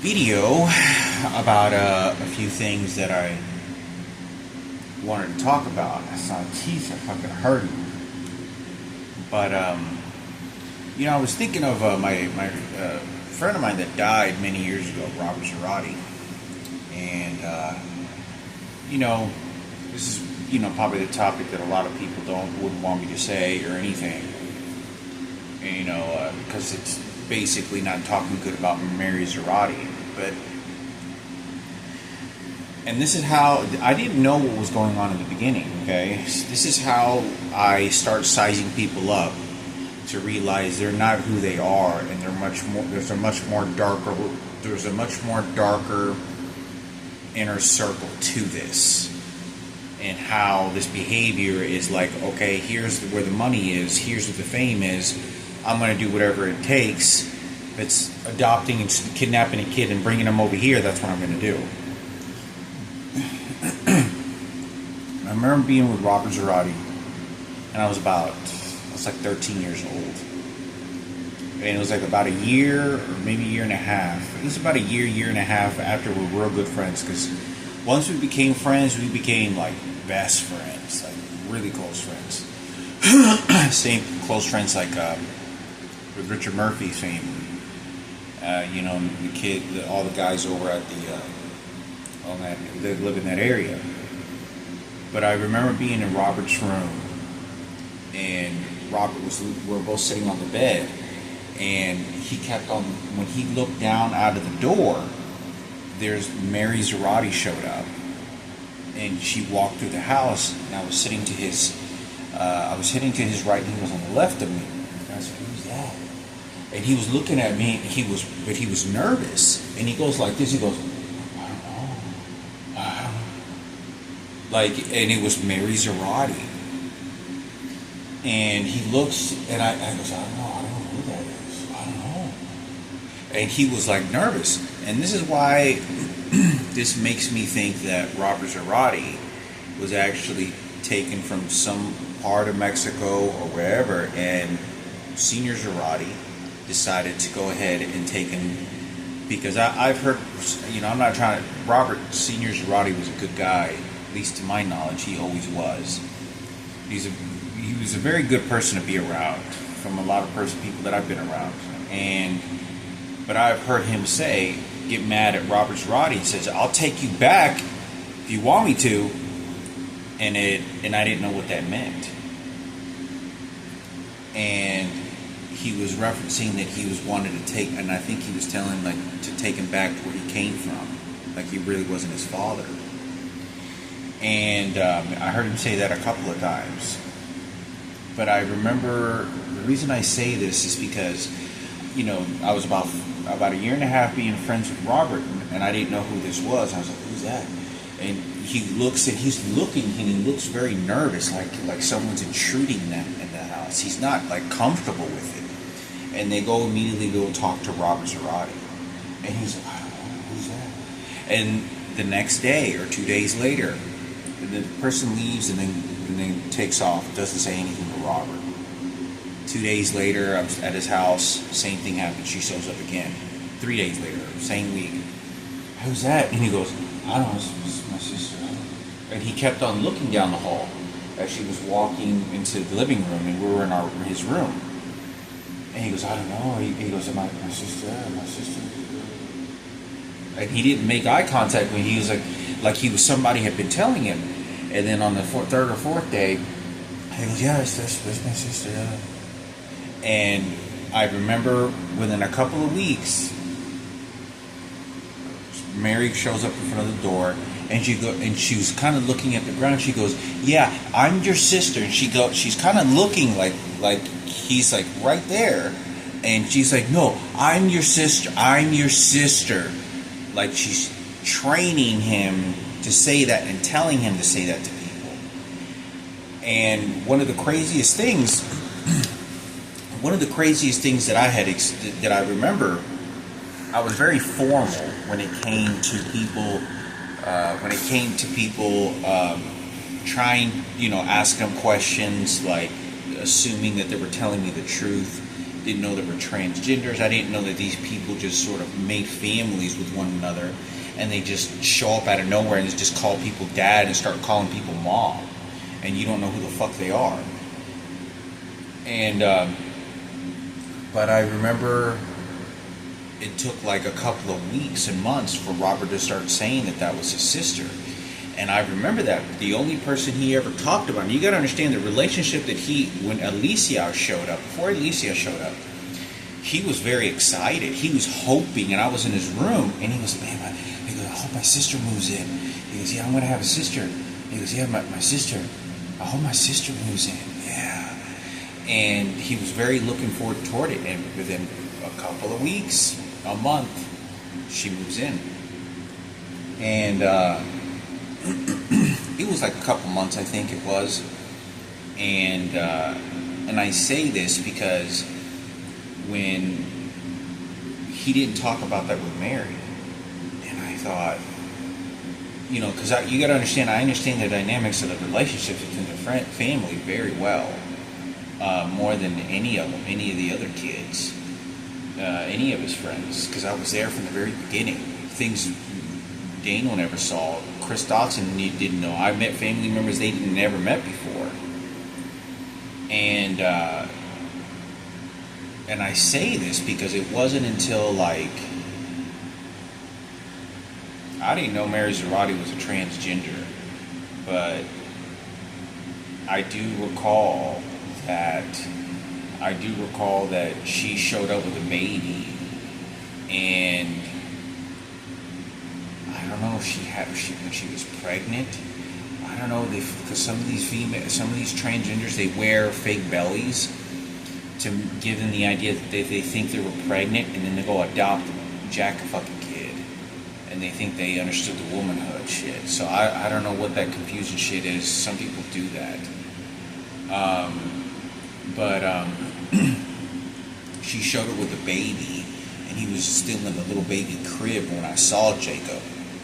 video about a few things that I wanted to talk about. I saw teeth are fucking hurting. But, I was thinking of my friend of mine that died many years ago, Robert Zarate. And, this is, probably the topic that a lot of people wouldn't want me to say or anything. And, because it's basically not talking good about Mary Zarate. And this is how, I didn't know what was going on in the beginning, okay? This is how I start sizing people up to realize they're not who they are, and there's a much more darker inner circle to this. And how this behavior is like, okay, here's where the money is, here's what the fame is, I'm going to do whatever it takes. If it's adopting and kidnapping a kid and bringing him over here, that's what I'm going to do. I remember being with Robert Zarate, and I was like 13 years old. And it was like about a year, or maybe a year and a half. It was about a year and a half after we were real good friends, because once we became friends, we became like best friends, like really close friends. Same close friends like with Richard Murphy's family. The kid, all the guys over at that live in that area. But I remember being in Robert's room, and we were both sitting on the bed, and he kept on, when he looked down out of the door, there's Mary Zarate showed up, and she walked through the house, and I was sitting to his right, and he was on the left of me. And I was like, who's that? And he was looking at me, but he was nervous, and he goes like this, he goes, and it was Mary Zarate. And he looks, and I goes, I don't know who that is. I don't know. And he was like nervous. And this is why this makes me think that Robert Zarate was actually taken from some part of Mexico or wherever, and Senior Zarate decided to go ahead and take him, because I've heard, I'm not trying to, Robert Senior Zarate was a good guy. At least to my knowledge, he always was. He was a very good person to be around, from a lot of people that I've been around. But I've heard him get mad at Robert Zarate. He says, "I'll take you back if you want me to," and I didn't know what that meant. And he was referencing that he was wanted to take, and I think he was telling to take him back to where he came from, like he really wasn't his father. And I heard him say that a couple of times. But I remember, the reason I say this is because, I was about a year and a half being friends with Robert, and I didn't know who this was. I was like, who's that? And he's looking, and he looks very nervous, like someone's intruding in the house. He's not comfortable with it. And they immediately go talk to Robert Zarate. And he's like, I don't know, who's that? And the next day or 2 days later, the person leaves and then takes off, doesn't say anything to Robert. 2 days later, I was at his house, same thing happened, she shows up again. 3 days later, same week. Who's that? And he goes, I don't know, it's my sister. And he kept on looking down the hall as she was walking into the living room, and we were in his room. And he goes, I don't know. He goes, my sister. And he didn't make eye contact when he was like he was somebody had been telling him. And then on the third or fourth day, he goes, yeah, that's my sister. And I remember within a couple of weeks, Mary shows up in front of the door, and she was kind of looking at the ground. She goes, yeah, I'm your sister. And she's kind of looking like he's like right there. And she's like, no, I'm your sister. Like she's training him to say that and telling him to say that to people. And one of the craziest things that I remember, I was very formal when it came to people. Trying, ask them questions, like assuming that they were telling me the truth, didn't know there were transgenders. I didn't know that these people just sort of made families with one another, and they just show up out of nowhere and just call people dad and start calling people mom, and you don't know who the fuck they are. And but I remember it took like a couple of weeks and months for Robert to start saying that that was his sister. And I remember that the only person he ever talked about, and you got to understand the relationship that when Alicia showed up, before Alicia showed up, he was very excited. He was hoping, and I was in his room, and he was, man, he goes, I hope my sister moves in. He goes, yeah, I'm going to have a sister. He goes, yeah, my sister. I hope my sister moves in. Yeah. And he was very looking forward toward it. And within a couple of weeks, a month, she moves in. And it was like a couple months, I think it was. And I say this because when he didn't talk about that with Mary, and I thought, you know, because you got to understand, I understand the dynamics of the relationships within the family very well, more than any of the other kids, any of his friends, because I was there from the very beginning. Things Daniel never saw, Chris Dotson didn't know. I met family members they never met before, and I say this because it wasn't until like I didn't know Mary Zarate was a transgender, but I do recall that she showed up with a baby, and I don't know if when she was pregnant. I don't know, because some of these transgenders, they wear fake bellies to give them the idea that they think they were pregnant, and then they go adopt jack a fucking kid, and they think they understood the womanhood shit. So I don't know what that confusion shit is. Some people do that. But she showed up with a baby, and he was still in the little baby crib when I saw Jacob,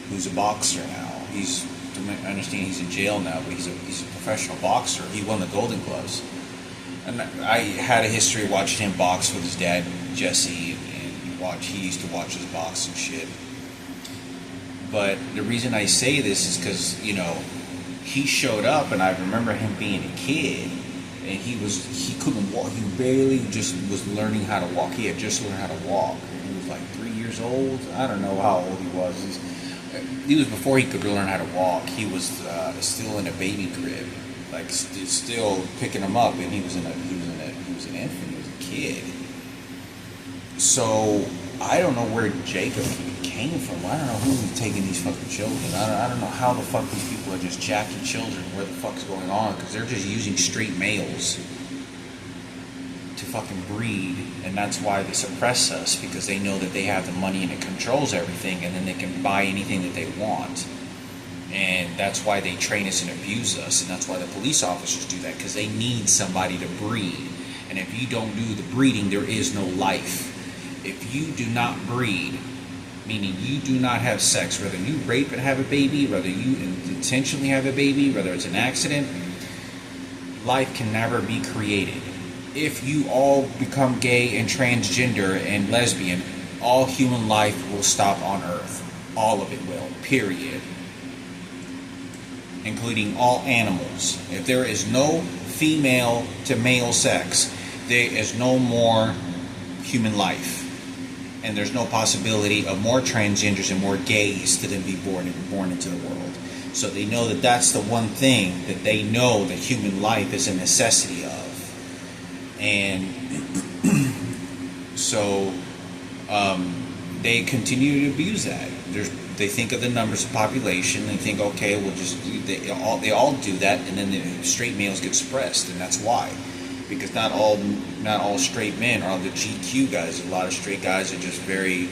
who's a boxer now. I understand he's in jail now, but he's a professional boxer. He won the Golden Gloves. And I had a history of watching him box with his dad, Jesse, and he used to watch his boxing shit. But the reason I say this is because, you know, he showed up, and I remember him being a kid, and he couldn't walk. He barely just was learning how to walk. He had just learned how to walk. He was like 3 years old. I don't know how old he was. He was before he could learn how to walk. He was still in a baby crib, like still picking him up, and he was an infant. He was a kid. So I don't know where Jacob came from. I don't know who was taking these fucking children. I don't know how the fuck these people are just jacking children. Where the fuck's going on? Because they're just using straight males to fucking breed, and that's why they suppress us, because they know that they have the money and it controls everything, and then they can buy anything that they want. And that's why they train us and abuse us, and that's why the police officers do that, because they need somebody to breed. And if you don't do the breeding, there is no life. If you do not breed, meaning you do not have sex, whether you rape and have a baby, whether you intentionally have a baby, whether it's an accident, life can never be created. If you all become gay and transgender and lesbian, all human life will stop on Earth. All of it will, period. Including all animals. If there is no female to male sex, there is no more human life. And there's no possibility of more transgenders and more gays to then be born into the world. So they know that that's the one thing that they know that human life is a necessity of. And so they continue to abuse that. They think of the numbers of population. They think, okay, we'll just they all do that, and then the straight males get suppressed, and that's why. Because not all straight men are the GQ guys. A lot of straight guys are just very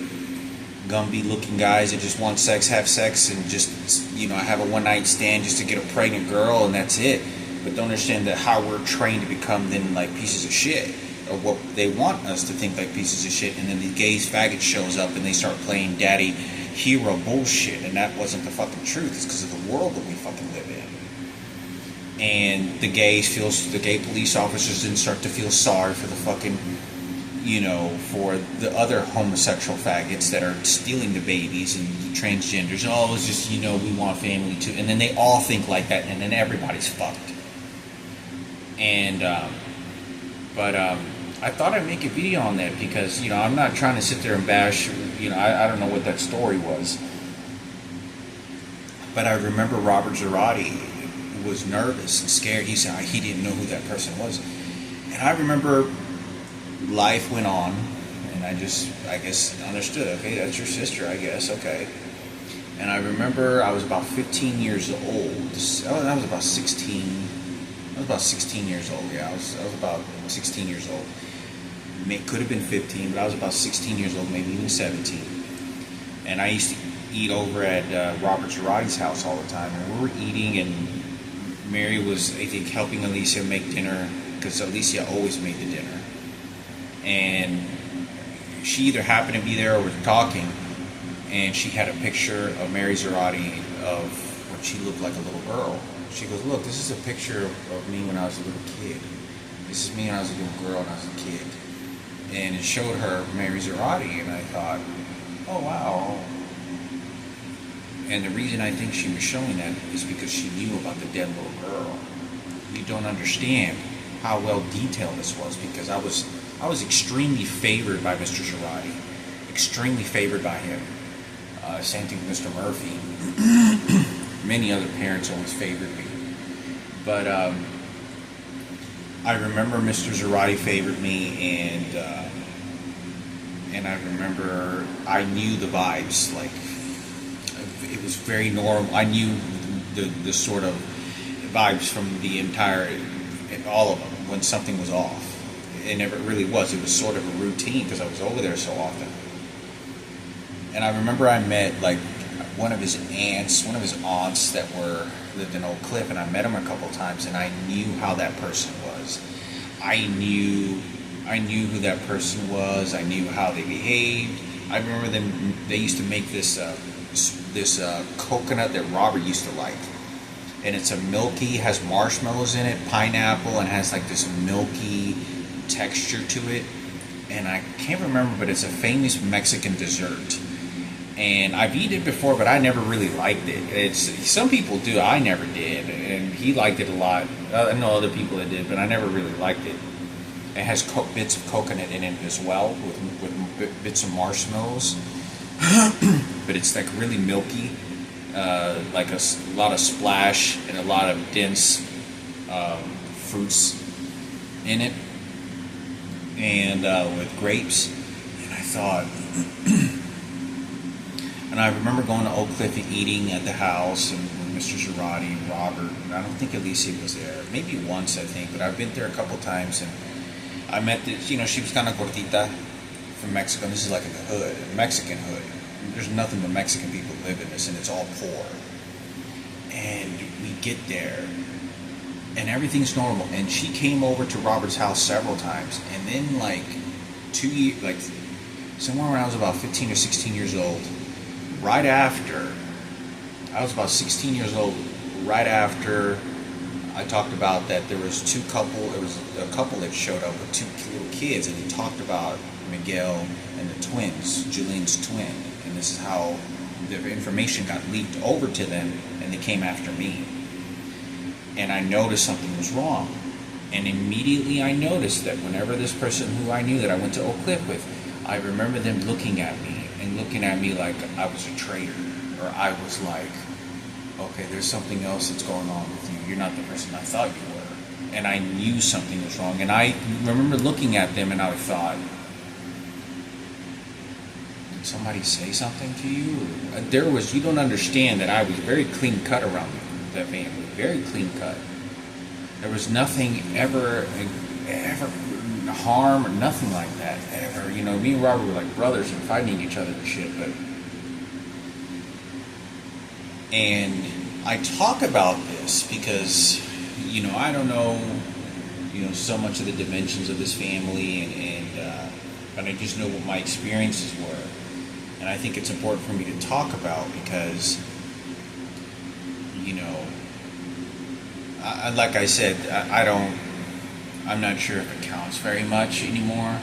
Gumby looking guys that just want sex, have sex, and just, you know, have a one night stand just to get a pregnant girl, and that's it. But don't understand that how we're trained to become then like pieces of shit, or what they want us to think like pieces of shit, and then the gays faggot shows up and they start playing daddy hero bullshit, and that wasn't the fucking truth. It's because of the world that we fucking live in. And the gay police officers didn't start to feel sorry for the fucking for the other homosexual faggots that are stealing the babies and the transgenders. Oh, it's just, we want family too. And then they all think like that, and then everybody's fucked. And, but I thought I'd make a video on that because, I'm not trying to sit there and bash, I don't know what that story was. But I remember Robert Girardi was nervous and scared. He said he didn't know who that person was. And I remember life went on, and I guess understood, okay, that's your sister, I guess, okay. And I remember I was about 15 years old. I was about 16. I was about 16 years old, yeah. I was about 16 years old. Could have been 15, but I was about 16 years old, maybe even 17. And I used to eat over at Robert Girardi's house all the time. And we were eating, and Mary was, I think, helping Alicia make dinner, because Alicia always made the dinner. And she either happened to be there or was talking, and she had a picture of Mary Girardi of when she looked like a little girl. She goes, look, this is a picture of me when I was a little kid. This is me when I was a little girl and I was a kid. And it showed her Mary Girardi, and I thought, oh wow. And the reason I think she was showing that is because she knew about the dead little girl. You don't understand how well detailed this was, because I was extremely favored by Mr. Girardi. Extremely favored by him. Same thing with Mr. Murphy. Many other parents always favored me. But I remember Mr. Girardi favored me, and I remember I knew the vibes. Like, it was very normal. I knew the sort of vibes from the entire, all of them, when something was off. It never really was. It was sort of a routine because I was over there so often. And I remember I met like one of his aunts that lived in Oak Cliff, and I met him a couple times, and I knew how that person was. I knew who that person was. I knew how they behaved. I remember them. They used to make this coconut that Robert used to like, and it's a milky, has marshmallows in it, pineapple, and has like this milky texture to it. And I can't remember, but it's a famous Mexican dessert. And I've eaten it before, but I never really liked it. Some people do. I never did, and he liked it a lot. I know other people that did, but I never really liked it. It has bits of coconut in it as well, with bits of marshmallows. But it's like really milky, like a lot of splash and a lot of dense fruits in it, and with grapes. And I thought. And I remember going to Oak Cliff and eating at the house, and with Mr. Girardi and Robert. And I don't think Alicia was there. Maybe once, I think. But I've been there a couple times, and I met this, she was kind of gordita from Mexico. And this is like a hood, a Mexican hood. And there's nothing but Mexican people live in this, and it's all poor. And we get there, and everything's normal. And she came over to Robert's house several times. And then, like, 2 years, like, somewhere when I was about 15 or 16 years old, right after, I was about 16 years old, right after I talked about that there was a couple that showed up with two little kids, and they talked about Miguel and the twins, Julian's twin, and this is how the information got leaked over to them, and they came after me. And I noticed something was wrong. And immediately I noticed that whenever this person who I knew that I went to Oak Cliff with, I remember them looking at me, and looking at me like I was a traitor, or I was like, okay, there's something else that's going on with you. You're not the person I thought you were. And I knew something was wrong. And I remember looking at them, and I thought, did somebody say something to you? You don't understand that I was very clean cut around that family, very clean cut. There was nothing ever harm or nothing like that ever. Me and Robert were like brothers and fighting each other and shit. And I talk about this because, I don't know, so much of the dimensions of this family, but I just know what my experiences were. And I think it's important for me to talk about because, like I said, I'm not sure if it counts very much anymore,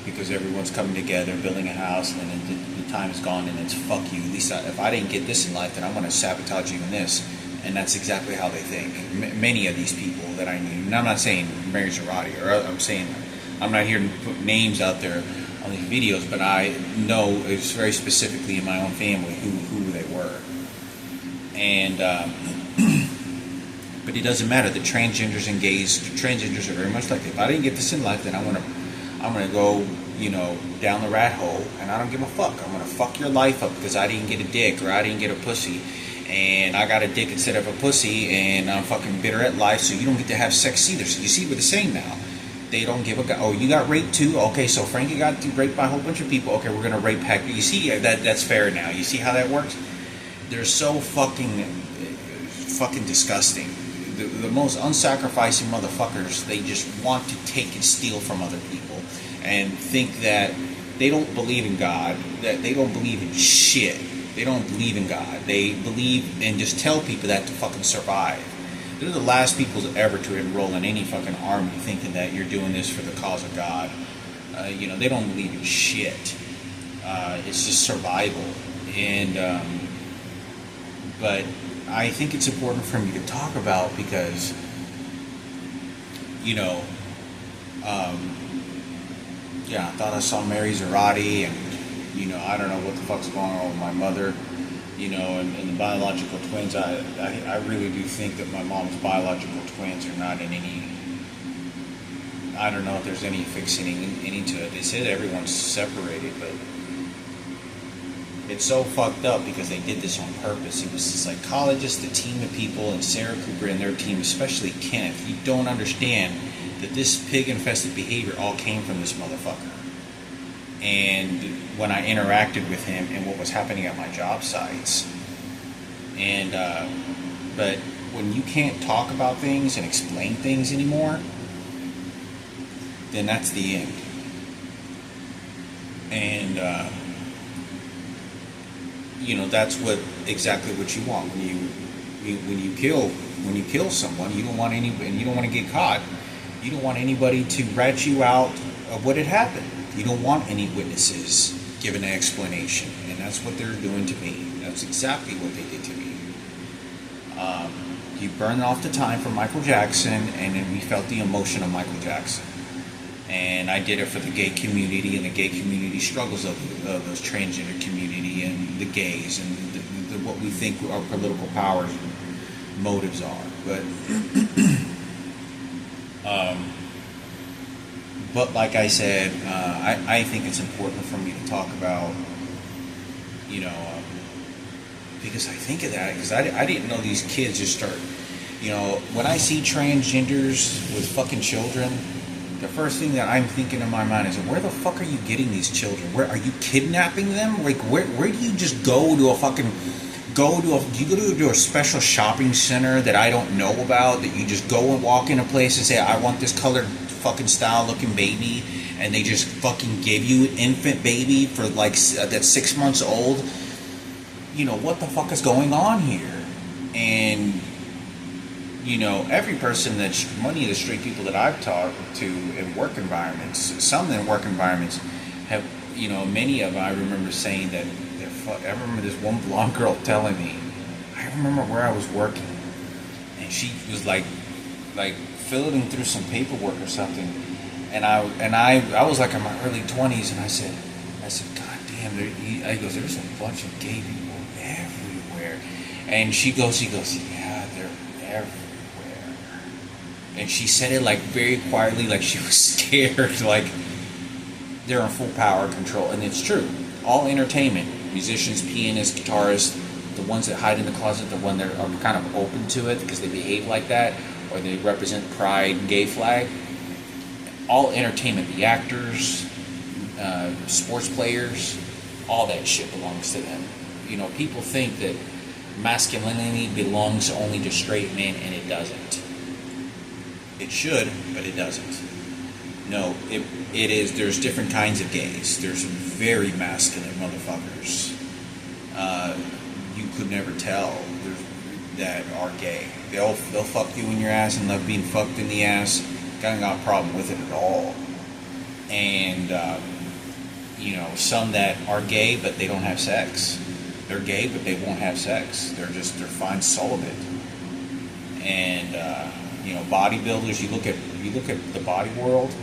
because everyone's coming together, building a house, and then the time is gone, and it's fuck you. At least if I didn't get this in life, then I'm going to sabotage you in this. And that's exactly how they think. Many of these people that I knew, and I'm not saying Mary Zarate, or I'm saying, I'm not here to put names out there on these videos, but I know it's very specifically in my own family who they were. And, but it doesn't matter. The transgenders and gays, transgenders are very much like, if I didn't get this in life, then I'm gonna go, down the rat hole, and I don't give a fuck. I'm gonna fuck your life up because I didn't get a dick or I didn't get a pussy, and I got a dick instead of a pussy, and I'm fucking bitter at life. So you don't get to have sex either. So you see what they're saying now. They don't give a god. Oh, you got raped too? Okay, so Frankie got raped by a whole bunch of people. Okay, we're gonna rape Hector. You see that's fair now. You see how that works? They're so fucking disgusting. The most unsacrificing motherfuckers. They just want to take and steal from other people, and think that they don't believe in God. That they don't believe in shit. They don't believe in God. They believe and just tell people that to fucking survive. They're the last people ever to enroll in any fucking army thinking that you're doing this for the cause of God. They don't believe in shit. It's just survival. And, but I think it's important for me to talk about because, I thought I saw Mary Zarate, and, I don't know what the fuck's going on with my mother. And the biological twins, I really do think that my mom's biological twins are not in any, I don't know if there's any fixing into it. They said everyone's separated, but it's so fucked up because they did this on purpose. It was the psychologist, the team of people, and Sarah Cooper and their team, especially Kenneth. You don't understand that this pig-infested behavior all came from this motherfucker. And when I interacted with him and what was happening at my job sites. And, but when you can't talk about things and explain things anymore, then that's the end. And, that's exactly what you want when you kill someone. You don't want to get caught. You don't want anybody to rat you out of what had happened. You don't want any witnesses giving an explanation, and that's what they're doing to me. That's exactly what they did to me. You burned off the time for Michael Jackson, and then we felt the emotion of Michael Jackson. And I did it for the gay community and the gay community struggles of those transgender community and the gays and what we think our political powers and motives are. But like I said, I think it's important for me to talk about, because I think of that, because I didn't know these kids just start, when I see transgenders with fucking children, the first thing that I'm thinking in my mind is, where the fuck are you getting these children? Where are you kidnapping them? Like, where do you just go to do you go to a special shopping center that I don't know about, that you just go and walk in a place and say, I want this colored fucking style looking baby, and they just fucking give you an infant baby for that's 6 months old? What the fuck is going on here? And every person many of the straight people that I've talked to in work environments, some in work environments have, many of them, I remember saying that I remember this one blonde girl telling me, I remember where I was working, and she was like filling through some paperwork or something, and I was like in my early 20s, and I said, God damn, there's a bunch of gay people everywhere, and she goes, yeah, they're everywhere, and she said it very quietly, like she was scared, like they're in full power control, and it's true. All entertainment, musicians, pianists, guitarists, the ones that hide in the closet, the ones that are kind of open to it because they behave like that, or they represent pride and gay flag, all entertainment, the actors, sports players, all that shit belongs to them. People think that masculinity belongs only to straight men, and it doesn't. It should, but it doesn't. No, it is. There's different kinds of gays. There's very masculine motherfuckers. You could never tell that are gay. They'll fuck you in your ass and love being fucked in the ass. Got a problem with it at all. and some that are gay but they don't have sex. They're gay but they won't have sex. They're fine celibate. And bodybuilders. You look at the body world.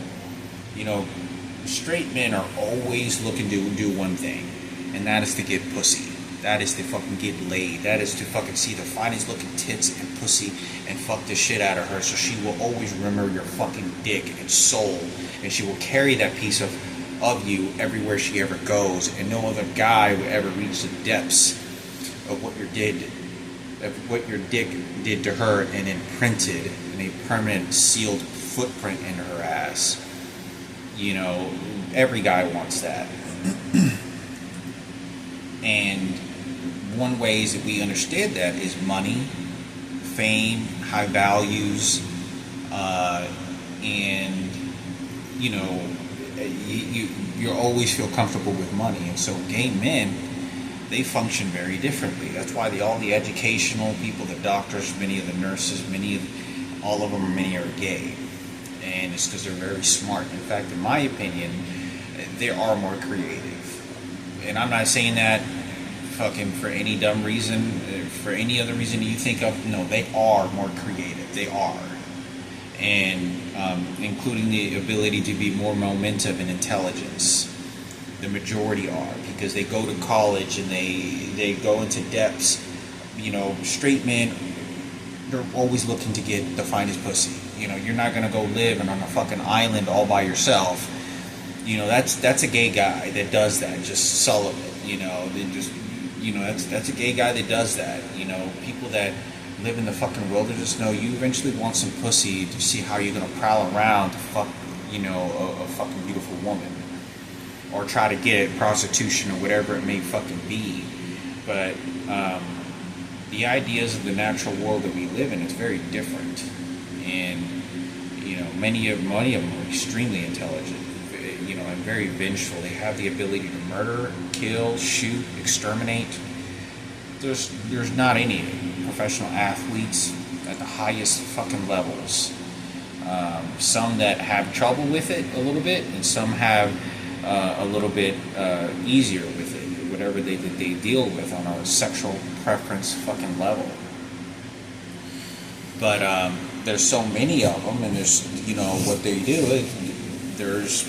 Straight men are always looking to do one thing, and that is to get pussy. That is to fucking get laid. That is to fucking see the finest looking tits and pussy and fuck the shit out of her, so she will always remember your fucking dick and soul, and she will carry that piece of you everywhere she ever goes, and no other guy will ever reach the depths of what your dick did to her and imprinted in a permanent sealed footprint in her ass. Every guy wants that. And one ways that we understand that is money, fame, high values, and you always feel comfortable with money. And so gay men, they function very differently. That's why all the educational people, the doctors, many of the nurses, all of them are gay. And it's because they're very smart. In fact, in my opinion, they are more creative. And I'm not saying that fucking for any dumb reason, for any other reason you think of. No, they are more creative. They are. And including the ability to be more momentum and intelligence. The majority are, because they go to college and they go into depths. Straight men, they're always looking to get the finest pussy. You're not gonna go live on a fucking island all by yourself. That's a gay guy that does that, just celibate. That's a gay guy that does that. People that live in the fucking wilderness know you eventually want some pussy to see how you're gonna prowl around to fuck, a fucking beautiful woman, or try to get prostitution or whatever it may fucking be. But the ideas of the natural world that we live in is very different, and many of them are extremely intelligent, and very vengeful. They have the ability to murder, kill, shoot, exterminate. There's not any professional athletes at the highest fucking levels. Some that have trouble with it a little bit, and some have a little bit easier with it, whatever they deal with on a sexual preference fucking level. But there's so many of them, and there's what they do. There's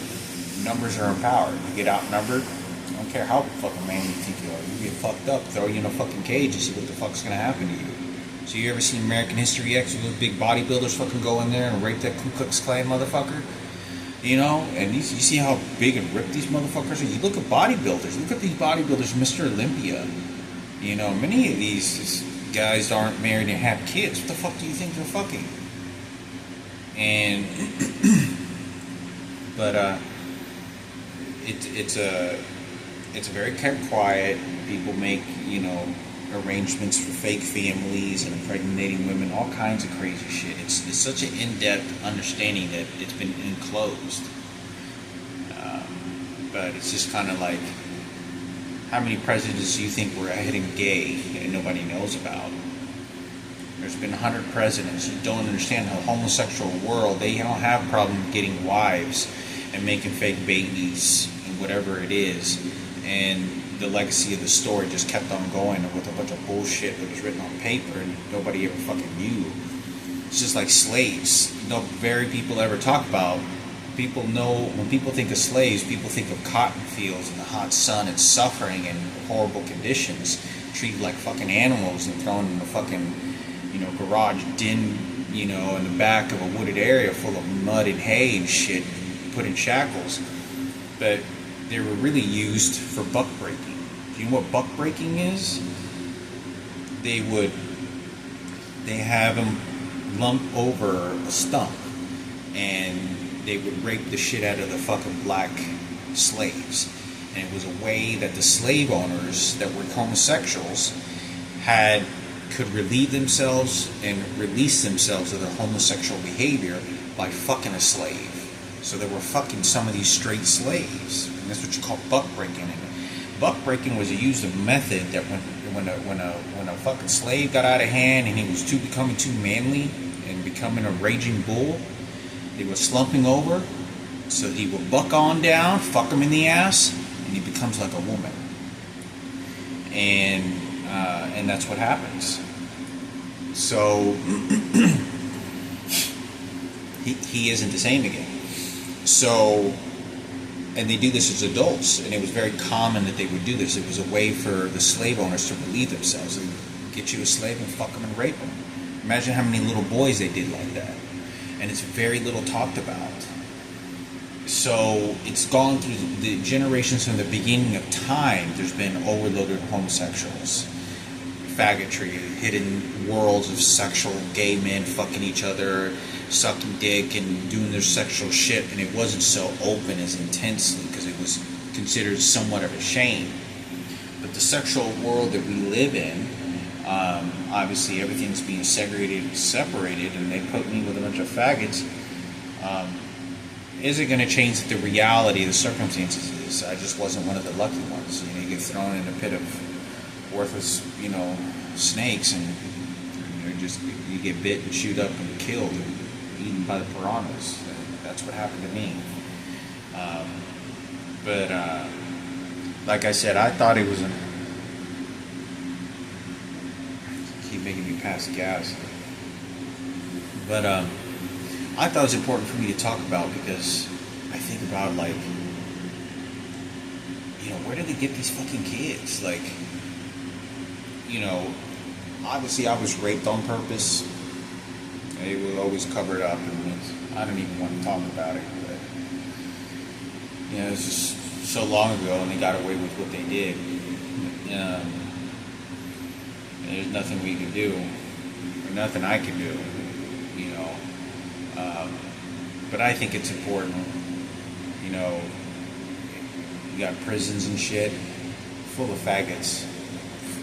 numbers are empowered. You get outnumbered. I don't care how fucking man you think you are. You get fucked up, throw you in a fucking cage and see what the fuck's gonna happen to you. So you ever seen American History X where those big bodybuilders fucking go in there and rape that Ku Klux Klan motherfucker? And you see how big and ripped these motherfuckers are. You look at bodybuilders. Look at these bodybuilders, Mr. Olympia. Many of these guys aren't married and have kids. What the fuck do you think they're fucking? And but it's very kept quiet. People make arrangements for fake families and impregnating women, all kinds of crazy shit. It's such an in-depth understanding that it's been enclosed. But it's just kind of like, how many presidents do you think were heading gay and nobody knows about? There's been 100 presidents. You don't understand how homosexual world, they don't have a problem getting wives and making fake babies and whatever it is. And the legacy of the story just kept on going with a bunch of bullshit that was written on paper and nobody ever fucking knew. It's just like slaves. Very people ever talk about. People know, when people think of slaves, people think of cotton fields and the hot sun and suffering and horrible conditions, treated like fucking animals and thrown in a fucking, garage den, in the back of a wooded area full of mud and hay and shit, put in shackles. But they were really used for buck breaking. Do you know what buck breaking is? They have them lump over a stump, and they would rape the shit out of the fucking black slaves. And it was a way that the slave owners that were homosexuals could relieve themselves and release themselves of their homosexual behavior by fucking a slave. So they were fucking some of these straight slaves. And that's what you call buck breaking. And buck breaking was a used method that when a fucking slave got out of hand and he was becoming too manly and becoming a raging bull, they were slumping over So he will buck on down, fuck him in the ass, and he becomes like a woman. And that's what happens. So he isn't the same again. So, and they do this as adults, and it was very common that they would do this. It was a way for the slave owners to relieve themselves. They would get you a slave and fuck them and rape them. Imagine how many little boys they did like that. And it's very little talked about. So it's gone through the generations from the beginning of time. There's been overloaded homosexuals, faggotry, hidden worlds of sexual gay men fucking each other, sucking dick and doing their sexual shit, and it wasn't so open as intensely because it was considered somewhat of a shame. But the sexual world that we live in, obviously everything's being segregated and separated, and they put me with a bunch of faggots. Isn't going to change the reality of the circumstances of this. I just wasn't one of the lucky ones. You know, you get thrown in a pit of worthless, snakes, and you get bit and chewed up and killed and eaten by the piranhas. That's what happened to me. But like I said, I thought it was keep making me pass gas. But I thought it was important for me to talk about because I think about, like, where do they get these fucking kids? Like, obviously I was raped on purpose. They would always cover it up, and I don't even want to talk about it. But, it's just so long ago, and they got away with what they did. There's nothing we can do, or nothing I can do, but I think it's important. You got prisons and shit full of faggots.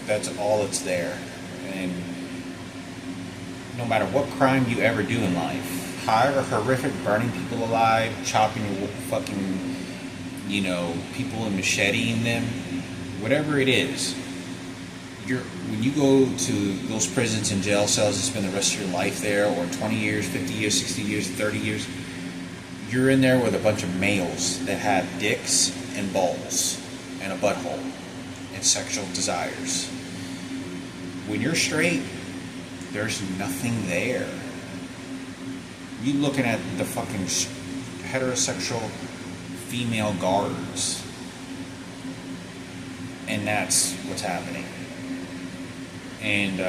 That's all that's there. And no matter what crime you ever do in life, however horrific, burning people alive, chopping fucking, people and macheting them, whatever it is, when you go to those prisons and jail cells and spend the rest of your life there, or 20 years, 50 years, 60 years, 30 years, you're in there with a bunch of males that have dicks and balls and a butthole and sexual desires. When you're straight, there's nothing there. You looking at the fucking heterosexual female guards, and that's what's happening. And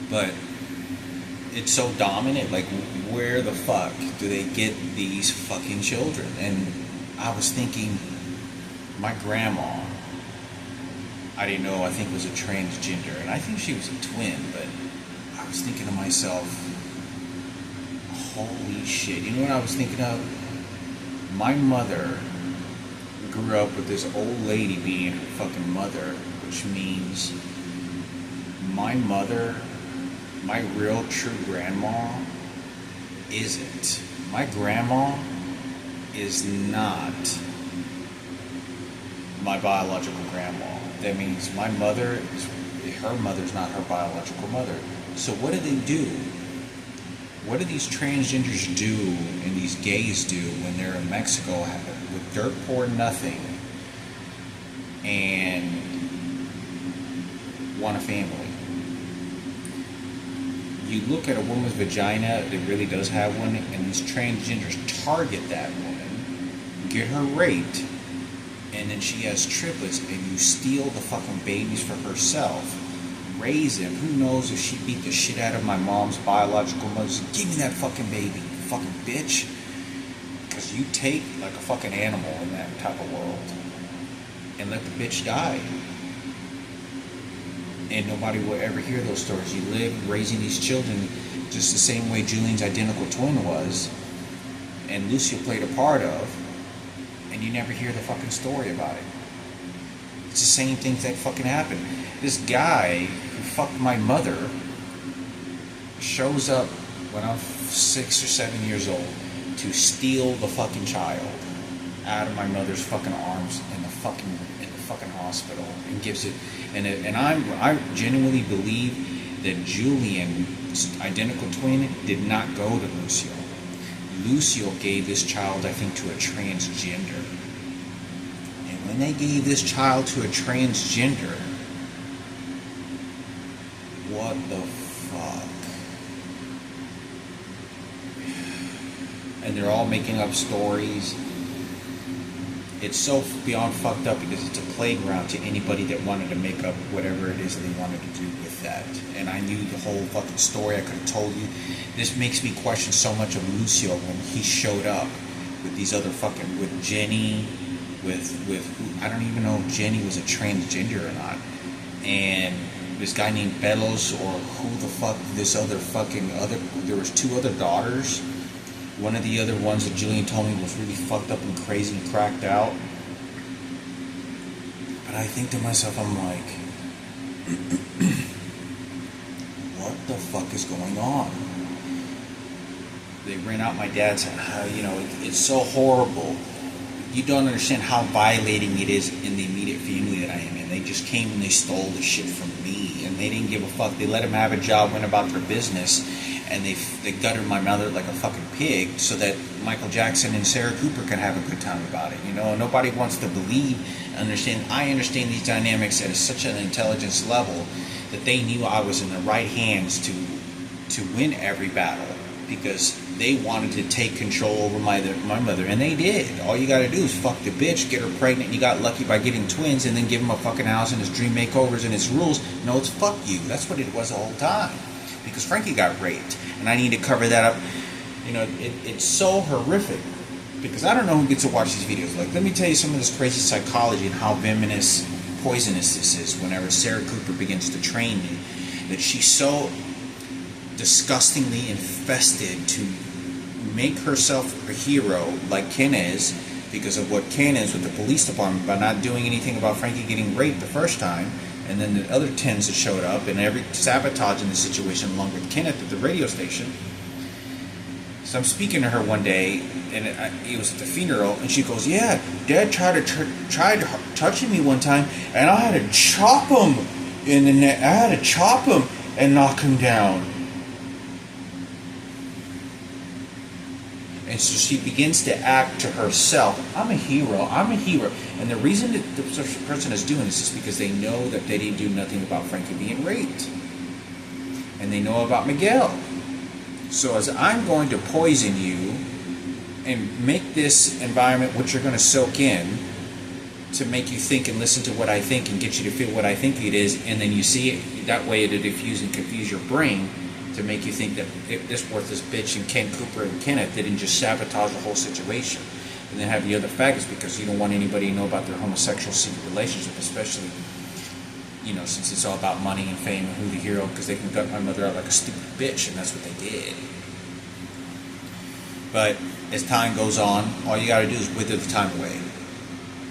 but it's so dominant. Like, where the fuck do they get these fucking children? And I was thinking, my grandma, I didn't know, I think was a transgender, and I think she was a twin, but I was thinking to myself, holy shit. You know what I was thinking of? My mother grew up with this old lady being her fucking mother, which means my mother, my real true grandma, isn't. My grandma is not my biological grandma. That means my mother, her mother's not her biological mother. So what do they do? What do these transgenders do and these gays do when they're in Mexico with dirt poor nothing and want a family? You look at a woman's vagina that really does have one, and these transgenders target that woman, get her raped, and then she has triplets, and you steal the fucking babies for herself, raise them. Who knows if she beat the shit out of my mom's biological mother? So give me that fucking baby, you fucking bitch. Because you take like a fucking animal in that type of world and let the bitch die. And nobody will ever hear those stories. You live raising these children just the same way Julian's identical twin was, and Lucia played a part of, and you never hear the fucking story about it. It's the same things that fucking happened. This guy who fucked my mother shows up when I'm 6 or 7 years old to steal the fucking child out of my mother's fucking arms in the fucking hospital and gives it. And I genuinely believe that Julian's identical twin did not go to Lucio. Lucio gave this child, I think, to a transgender. And when they gave this child to a transgender, what the fuck? And they're all making up stories. It's so beyond fucked up because it's a playground to anybody that wanted to make up whatever it is that they wanted to do with that. And I knew the whole fucking story. I could have told you. This makes me question so much of Lucio when he showed up with these other fucking, with Jenny, with I don't even know if Jenny was a transgender or not. And this guy named Belos, or who the fuck, this other fucking other, there was 2 other daughters. One of the other ones that Julian told me was really fucked up and crazy and cracked out. But I think to myself, I'm like, what the fuck is going on? They ran out my dad's, it's so horrible. You don't understand how violating it is in the immediate family that I am in. They just came and they stole the shit from me, and they didn't give a fuck. They let him have a job, went about their business, and they gutted my mother like a fucking pig so that Michael Jackson and Sarah Cooper can have a good time about it. Nobody wants to believe, understand. I understand these dynamics at such an intelligence level that they knew I was in the right hands to win every battle, because they wanted to take control over my mother, and they did. All you got to do is fuck the bitch, get her pregnant, and you got lucky by getting twins, and then give him a fucking house and his dream makeovers and his rules. No, it's fuck you. That's what it was the whole time. Because Frankie got raped, and I need to cover that up. It's so horrific, because I don't know who gets to watch these videos. Like, let me tell you some of this crazy psychology and how venomous, poisonous this is. Whenever Sarah Cooper begins to train me, that she's so disgustingly infested to make herself a hero like Ken is, because of what Ken is with the police department by not doing anything about Frankie getting raped the first time. And then the other 10s that showed up, and every sabotage in the situation, along with Kenneth at the radio station. So I'm speaking to her one day, and it was at the funeral, and she goes, "Yeah, Dad tried touching me one time, and I had to chop him in the neck. I had to chop him and knock him down." And so she begins to act to herself, I'm a hero. And the reason that the person is doing this is because they know that they didn't do nothing about Frankie being raped. And they know about Miguel. So as I'm going to poison you and make this environment what you're going to soak in to make you think and listen to what I think and get you to feel what I think it is, and then you see it, that way to diffuse and confuse your brain, to make you think that this worthless bitch and Ken Cooper and Kenneth didn't just sabotage the whole situation. And then have the other faggots, because you don't want anybody to know about their homosexual secret relationship, especially, since it's all about money and fame and who the hero, because they can gut my mother out like a stupid bitch, and that's what they did. But as time goes on, all you got to do is wither the time away,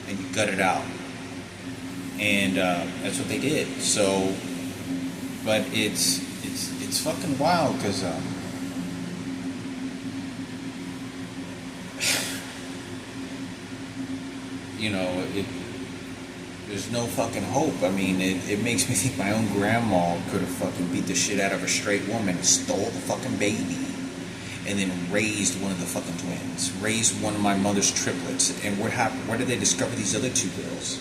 and you gut it out. And that's what they did. So, but it's fucking wild, because there's no fucking hope. I mean, it makes me think my own grandma could have fucking beat the shit out of a straight woman and stole the fucking baby, and then raised one of the fucking twins, raised one of my mother's triplets. And what happened? Where did they discover these other 2 girls?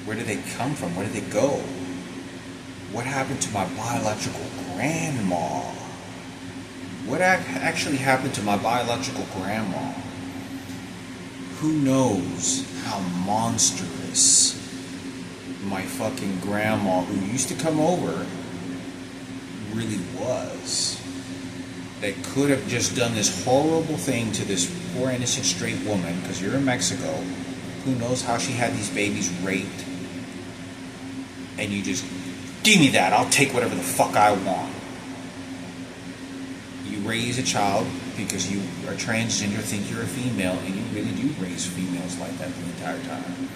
Where did they come from? Where did they go? What happened to my biological grandma? What actually happened to my biological grandma? Who knows how monstrous my fucking grandma, who used to come over, really was. That could have just done this horrible thing to this poor innocent straight woman, because you're in Mexico. Who knows how she had these babies raped. And you just, give me that, I'll take whatever the fuck I want. You raise a child because you are transgender, think you're a female, and you really do raise females like that the entire time.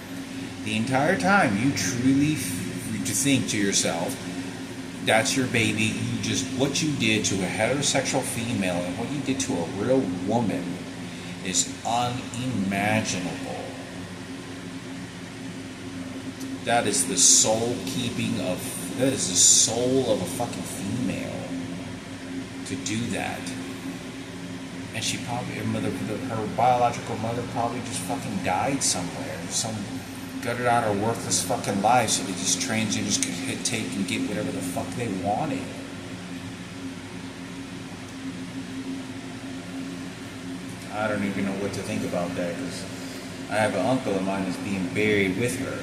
The entire time you truly think to yourself, that's your baby. What you did to a heterosexual female and what you did to a real woman is unimaginable. That is the soul that is the soul of a fucking female, to do that. and she probably her biological mother probably just fucking died somewhere. Some gutted out her worthless fucking life, so they just transgenders could take and get whatever the fuck they wanted. I don't even know what to think about that, because I have an uncle of mine that's being buried with her.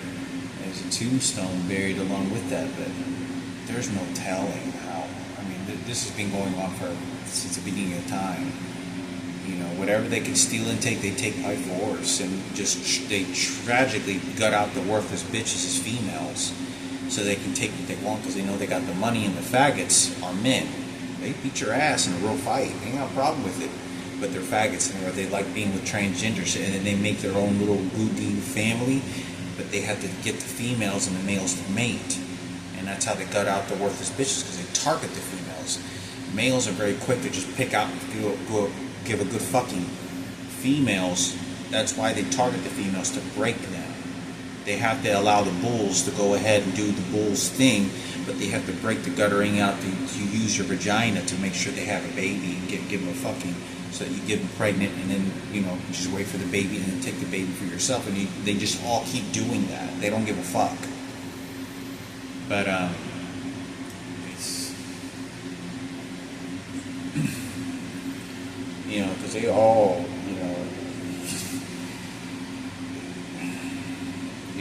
There's a tombstone buried along with that, but there's no telling how. I mean, this has been going on since the beginning of time. You know, whatever they can steal and take, they take by force, and they tragically gut out the worthless bitches as females, so they can take what they want, because they know they got the money, and the faggots are men. They beat your ass in a real fight. They ain't got a problem with it. But they're faggots, and they like being with transgenders, and then they make their own little voodoo family, but they have to get the females and the males to mate. And that's how they gut out the worthless bitches, because they target the females. Males are very quick to just pick out and give a good fucking. Females, that's why they target the females, to break them. They have to allow the bulls to go ahead and do the bulls thing, but they have to break the guttering out to use your vagina to make sure they have a baby and give them a fucking. So you get them pregnant, and then, you know, you just wait for the baby and then take the baby for yourself. And they just all keep doing that. They don't give a fuck. But, it's, you know, because they all, you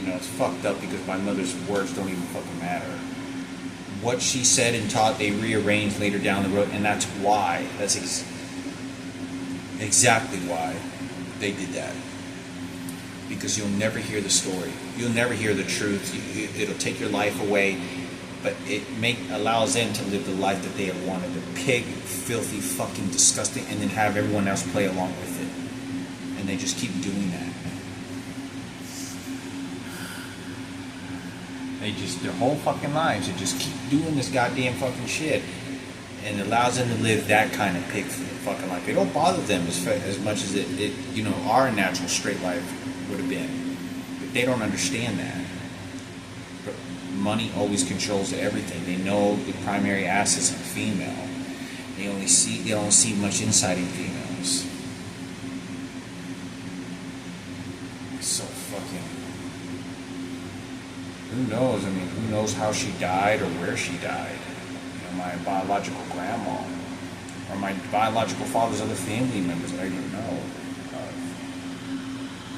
know, it's fucked up, because my mother's words don't even fucking matter. What she said and taught, they rearranged later down the road, and that's why. That's exactly why they did that. Because you'll never hear the story. You'll never hear the truth. It'll take your life away, but it allows them to live the life that they have wanted. The pig, filthy, fucking disgusting, and then have everyone else play along with it. And they just keep doing that. Their whole fucking lives, they just keep doing this goddamn fucking shit. And it allows them to live that kind of pig fucking life. It don't bother them as much as it you know, our natural straight life would have been. But they don't understand that. But money always controls everything. They know the primary assets of a female. They don't see much inside in females. It's so fucking. Who knows? I mean, who knows how she died or where she died? My biological grandma, or my biological father's other family members, I don't know.